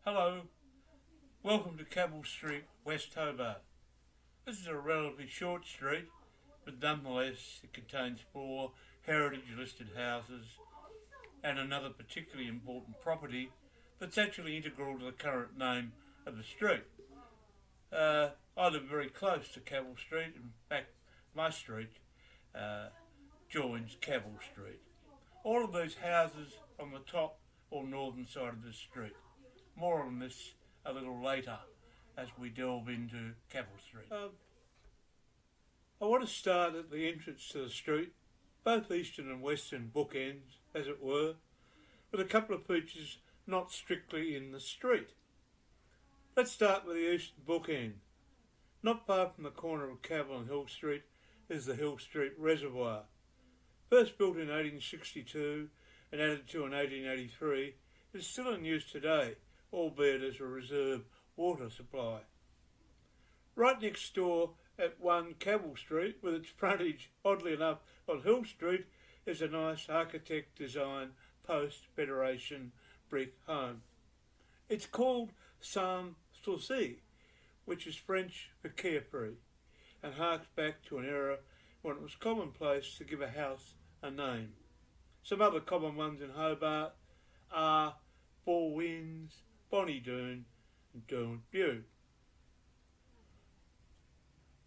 Hello, welcome to Cavell Street, West Hobart. This is a relatively short street, but nonetheless it contains 4 heritage listed houses and another particularly important property that's actually integral to the current name of the street. I live very close to Cavell Street. In fact, my street joins Cavell Street. All of these houses on the top or northern side of this street. More on this a little later as we delve into Cavell Street. I want to start at the entrance to the street, both eastern and western bookends, as it were, with a couple of features not strictly in the street. Let's start with the eastern bookend. Not far from the corner of Cavell and Hill Street is the Hill Street Reservoir. First built in 1862 and added to in 1883, it is still in use today, albeit as a reserve water supply. Right next door at 1 Cavell Street, with its frontage, oddly enough, on Hill Street, is a nice architect-designed post-Federation brick home. It's called Sans-Souci, which is French for carefree, and harks back to an era when it was commonplace to give a house a name. Some other common ones in Hobart are Four Winds, Bonnie Doon and Doon View.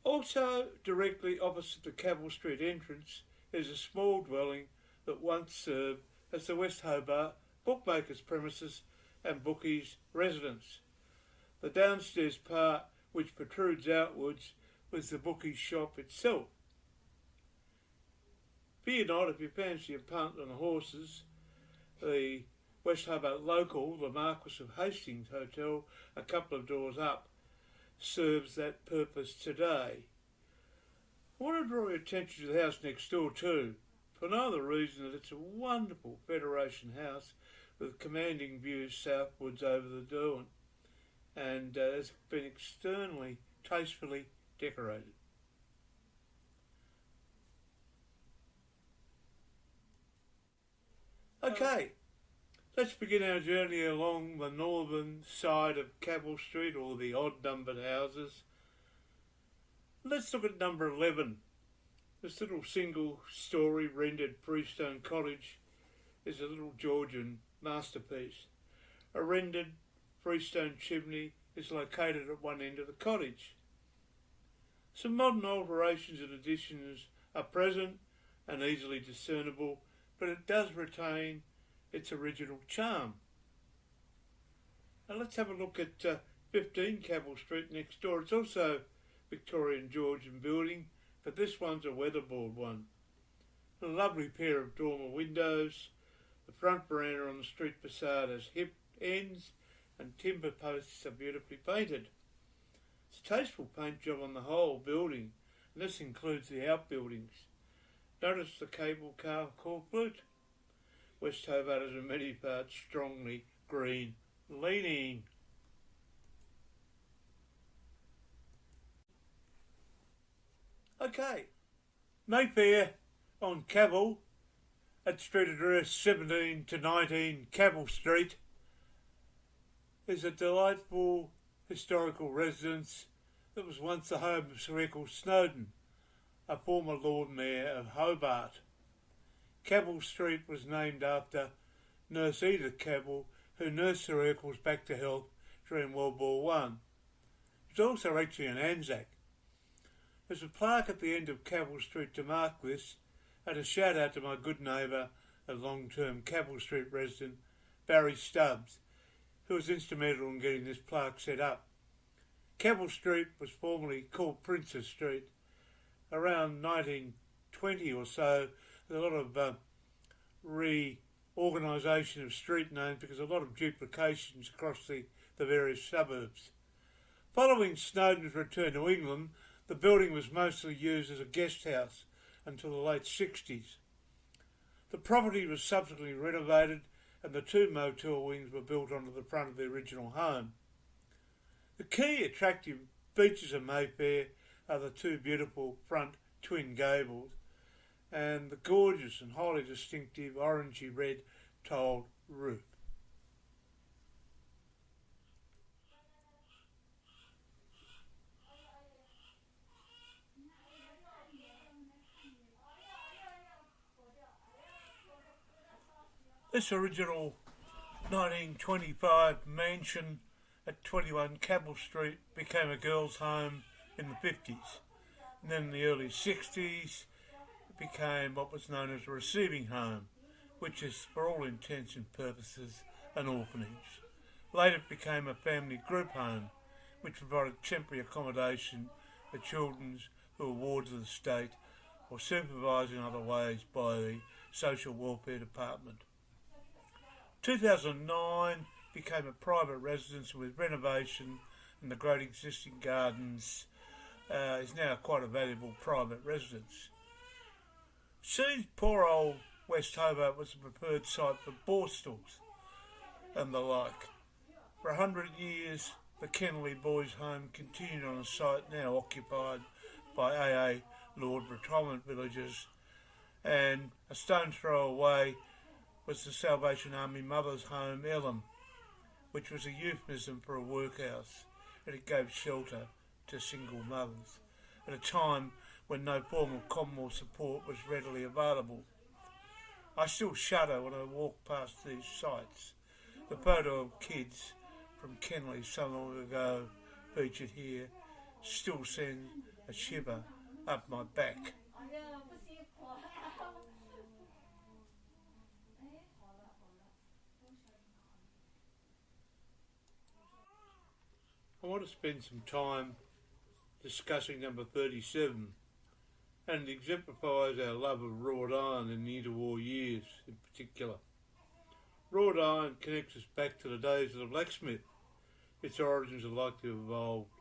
Also directly opposite the Cavell Street entrance is a small dwelling that once served as the West Hobart bookmaker's premises and bookies' residence. The downstairs part, which protrudes outwards, was the bookie's shop itself. Fear not, if you fancy a punt on the horses, the West Hobart local, the Marquis of Hastings Hotel, a couple of doors up, serves that purpose today. I want to draw your attention to the house next door too, for no other reason that it's a wonderful Federation house with commanding views southwards over the Derwent, and has been externally tastefully decorated. Okay, let's begin our journey along the northern side of Cavell Street, or the odd-numbered houses. Let's look at number 11. This little single-storey rendered freestone cottage is a little Georgian masterpiece. A rendered freestone chimney is located at one end of the cottage. Some modern alterations and additions are present and easily discernible, but it does retain its original charm. Now let's have a look at 15 Cavell Street next door. It's also Victorian Georgian building, but this one's a weatherboard one. A lovely pair of dormer windows. The front veranda on the street facade has hip ends and timber posts are beautifully painted. It's a tasteful paint job on the whole building, and this includes the outbuildings. Notice the cable car called flute. West Hobart is in many parts strongly green leaning. Okay, Mayfair on Cavell at street address 17 to 19 Cavell Street is a delightful historical residence that was once the home of Sir Eccles Snowden, a former Lord Mayor of Hobart. Cavell Street was named after Nurse Edith Cavell, who nursed Sir Eccles back to health during World War One. It was also actually an Anzac. There's a plaque at the end of Cavell Street to mark this, and a shout out to my good neighbour and long-term Cavell Street resident, Barry Stubbs, who was instrumental in getting this plaque set up. Cavell Street was formerly called Princess Street. Around 1920 or so, there's a lot of reorganisation of street names because a lot of duplications across the various suburbs. Following Snowden's return to England, the building was mostly used as a guest house until the late 60s. The property was subsequently renovated and the 2 motel wings were built onto the front of the original home. The key attractive features of Mayfair are the 2 beautiful front twin gables and the gorgeous and highly distinctive orangey red tiled roof. This original 1925 mansion at 21 Cavell Street became a girls' home in the 50s. And then in the early 60s it became what was known as a receiving home, which is for all intents and purposes an orphanage. Later it became a family group home, which provided temporary accommodation for children who were wards of the state or supervised in other ways by the Social Welfare Department. 2009 became a private residence with renovation, and the great existing gardens is now quite a valuable private residence. See, poor old West Hobart was the preferred site for borstals and the like. For 100 years, the Kennelly Boys' Home continued on a site now occupied by AA Lord retirement villages, and a stone's throw away was the Salvation Army Mothers' Home, Elm, which was a euphemism for a workhouse, and it gave shelter to single mothers at a time when no form of Commonwealth support was readily available. I still shudder when I walk past these sites. The photo of kids from Kennelly so long ago featured here still sends a shiver up my back. I want to spend some time discussing number 37, and it exemplifies our love of wrought iron in the interwar years in particular. Wrought iron connects us back to the days of the blacksmith. Its origins are likely to have evolved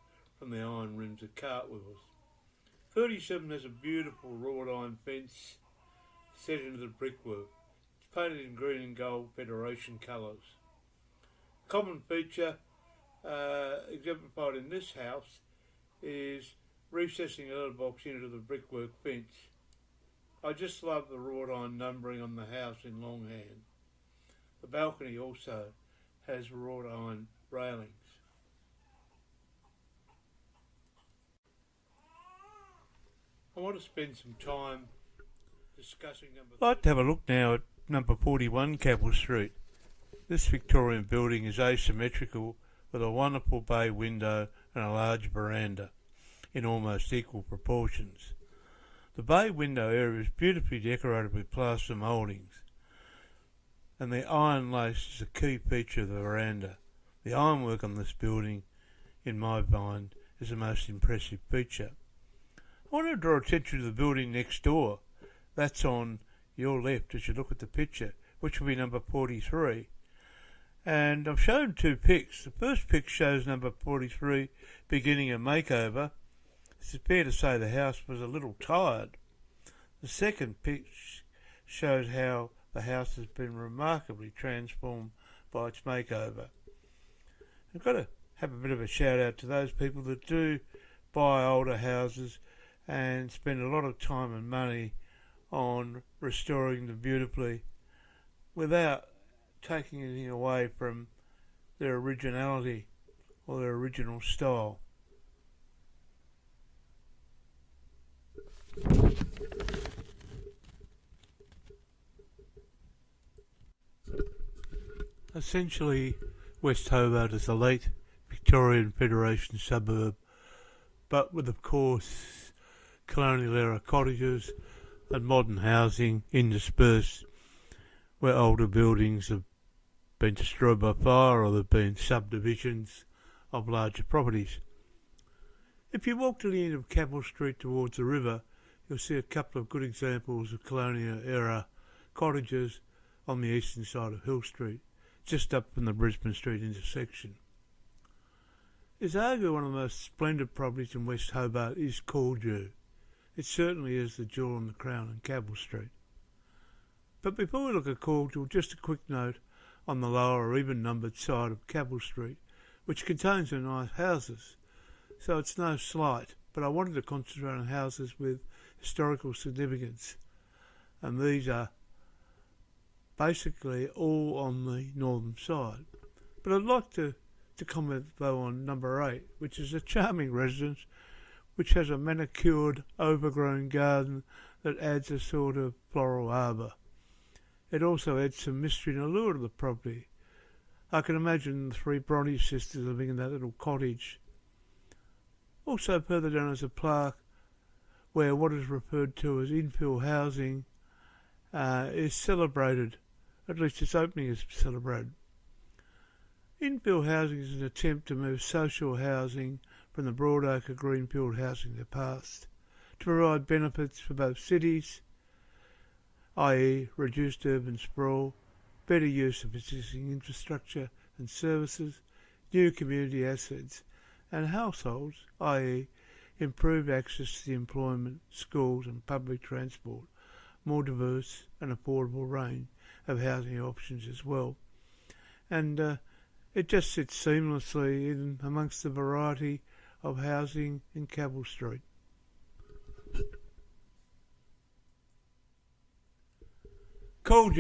from the iron rims of cartwheels. 37 has a beautiful wrought iron fence set into the brickwork. It's painted in green and gold Federation colours. Common feature exemplified in this house is recessing a letterbox into the brickwork fence. I just love the wrought iron numbering on the house in longhand. The balcony also has wrought iron railings. I want to spend some time discussing number... I'd like to have a look now at number 41 Cavell Street. This Victorian building is asymmetrical with a wonderful bay window and a large veranda in almost equal proportions. The bay window area is beautifully decorated with plaster mouldings, and the iron lace is a key feature of the veranda. The ironwork on this building, in my mind, is the most impressive feature. I want to draw attention to the building next door. That's on your left as you look at the picture, which will be number 43. And I've shown two pics. The first pic shows number 43 beginning a makeover. It's fair to say the house was a little tired. The second pic shows how the house has been remarkably transformed by its makeover. I've got to have a bit of a shout out to those people that do buy older houses and spend a lot of time and money on restoring them beautifully without taking anything away from their originality or their original style. Essentially, West Hobart is a late Victorian Federation suburb, but with, of course, colonial era cottages and modern housing interspersed, where older buildings have been destroyed by fire or there have been subdivisions of larger properties. If you walk to the end of Cavell Street towards the river, you'll see a couple of good examples of colonial era cottages on the eastern side of Hill Street, just up from the Brisbane Street intersection. It's arguably one of the most splendid properties in West Hobart is Calldew. It certainly is the jewel on the crown in Cavell Street. But before we look at Calldew, just a quick note on the lower or even numbered side of Cavell Street, which contains some nice houses. So it's no slight, but I wanted to concentrate on houses with historical significance, and these are basically all on the northern side. But I'd like to comment though on number 8, which is a charming residence which has a manicured overgrown garden that adds a sort of floral arbour. it also adds some mystery and allure to the property. I can imagine the three Bronte sisters living in that little cottage. Also further down is a plaque where what is referred to as infill housing is celebrated, at least its opening is celebrated. Infill housing is an attempt to move social housing from the broadacre greenfield housing of the past to provide benefits for both cities, i.e. reduced urban sprawl, better use of existing infrastructure and services, new community assets, and households, i.e. improved access to employment, schools and public transport, more diverse and affordable range of housing options as well. And it just sits seamlessly in amongst the variety of housing in Cavell Street. Called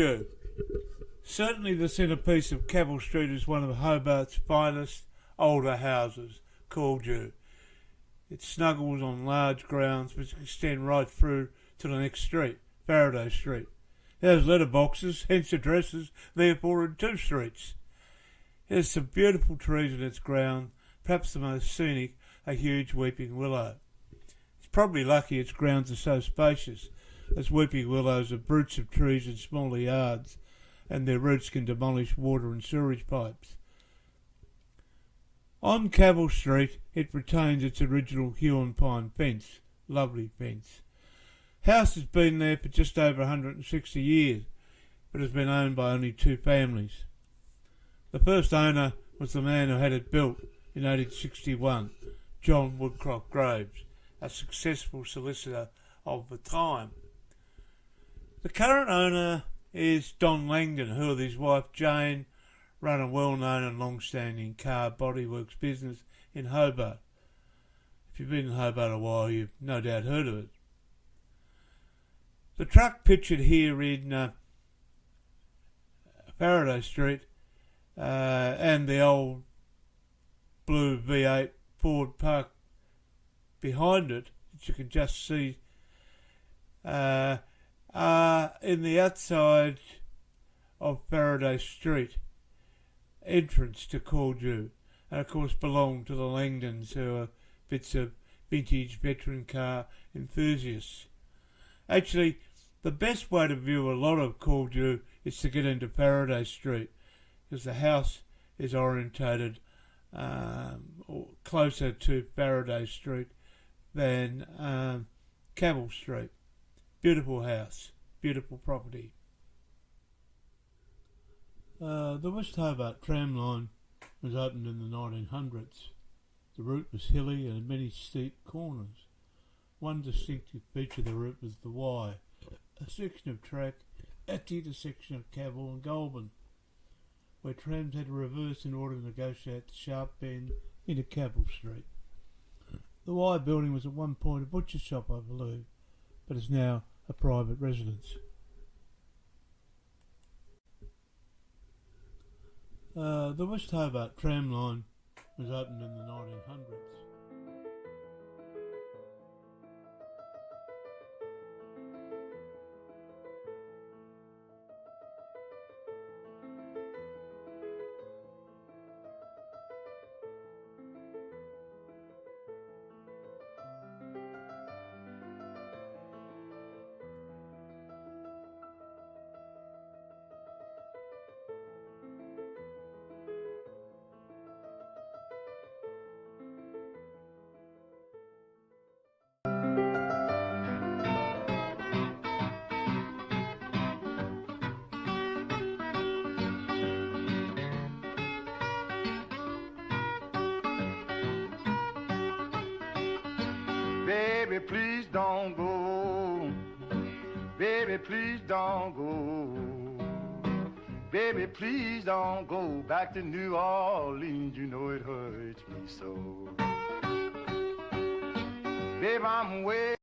Certainly the centerpiece of Cavell Street is one of Hobart's finest older houses, called It snuggles on large grounds which extend right through to the next street, Faraday Street. It has letterboxes, hence addresses, therefore in two streets. It has some beautiful trees in its ground, perhaps the most scenic, a huge weeping willow. It's probably lucky its grounds are so spacious, as weeping willows are brutes of trees in smaller yards, and their roots can demolish water and sewerage pipes. On Cavell Street, it retains its original hue and pine fence, lovely fence. House has been there for just over 160 years, but has been owned by only two families. The first owner was the man who had it built in 1861, John Woodcroft Graves, a successful solicitor of the time. The current owner is Don Langdon, who with his wife Jane run a well-known and long-standing car bodyworks business in Hobart. If you've been in Hobart a while, you've no doubt heard of it. The truck pictured here in Faraday Street and the old blue V8 Ford parked behind it, that you can just see, are in the outside of Faraday Street entrance to Calldew, and of course belong to the Langdons, who are bits of vintage veteran car enthusiasts. Actually, the best way to view a lot of Calldew is to get into Faraday Street, because the house is orientated closer to Faraday Street than Cavell Street. Beautiful house, beautiful property. The West Hobart tram line was opened in the 1900s. The route was hilly and had many steep corners. One distinctive feature of the route was the Y, a section of track at the intersection of Cavell and Goulburn, where trams had to reverse in order to negotiate the sharp bend into Cavell Street. The Y building was at one point a butcher shop, I believe, but is now a private residence. The West Hobart tram line was opened in the 1900s. Baby, please don't go. Baby, please don't go. Baby, please don't go back to New Orleans. You know it hurts me so. Baby, I'm way